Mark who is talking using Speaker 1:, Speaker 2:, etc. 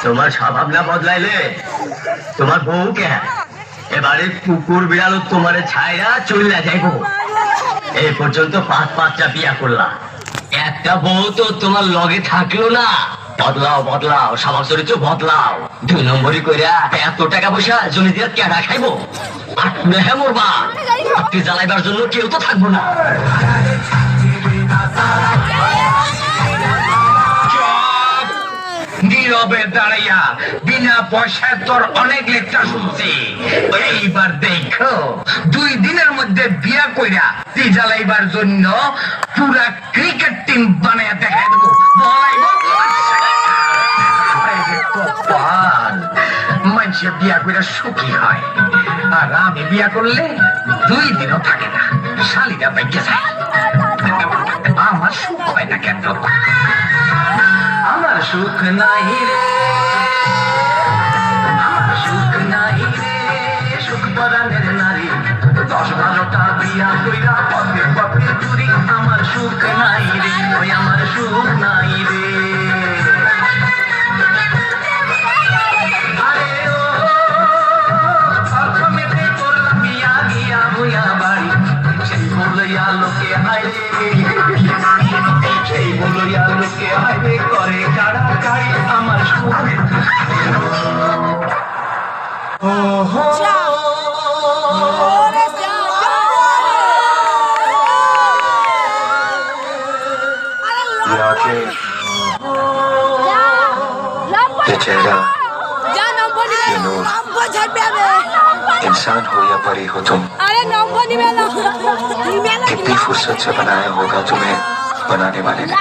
Speaker 1: তোমার স্বভাব না বদলাইলে তোমার বউ কে এবারে কুকুর বিড়াল তোমার ছাইরা চলে যাইব। এই পর্যন্ত 5-5টা বিয়া করলা, একটা বউ তো তোমার লগে থাকলো না। বদলাও বদলাও, স্বভাব চরিত্র বদলাও। 2 নম্বরই কইরা এত টাকা পয়সা জমি দিয়ে কেডা খাইবো? আপনি হ্যাঁ মরবা, আপনি জ্বালাইবার জন্য কেউ তো থাকবো না।
Speaker 2: নীরবে দাঁড়াইয়া বিনা পয়সায় তোর অনেক লেকচার শুনছি। এইবার দেখো 2 দিনের মধ্যে বিয়া কইরা তুই জ্বালাইবার জন্য পুরা ক্রিকেট টিম বানাইয়া দেখাই দেবো। মানুষে বিয়া কইরা সুখী হয়, আর আমি বিয়া করলে 2 দিনও থাকে না, শালিরা বাইকে যায়। আমার সুখ হয় না কেন? আমার সুখ নাই রে, আমার সুখ নাই রে, সুখ পরাণের নারী 10-12টা বিয়া কইরা পথে পথে চুরি। আমার সুখ নাই রে, ওই আমার সুখ নাই রে। আরে ও প্রথমেতে করলাম বিয়া গিয়া ভুয়া বাড়ি, সেই বলইয়া লোকে হায় রে, সেই বলইয়া লোকে হায় রে করে কাড়াকাড়ি। আমার সুখ ওহো
Speaker 3: ये चेहरा, ये नूर, इंसान हो या परी हो तुम, कितनी फुर्सत से बनाया होगा तुम्हें बनाने वाले ने।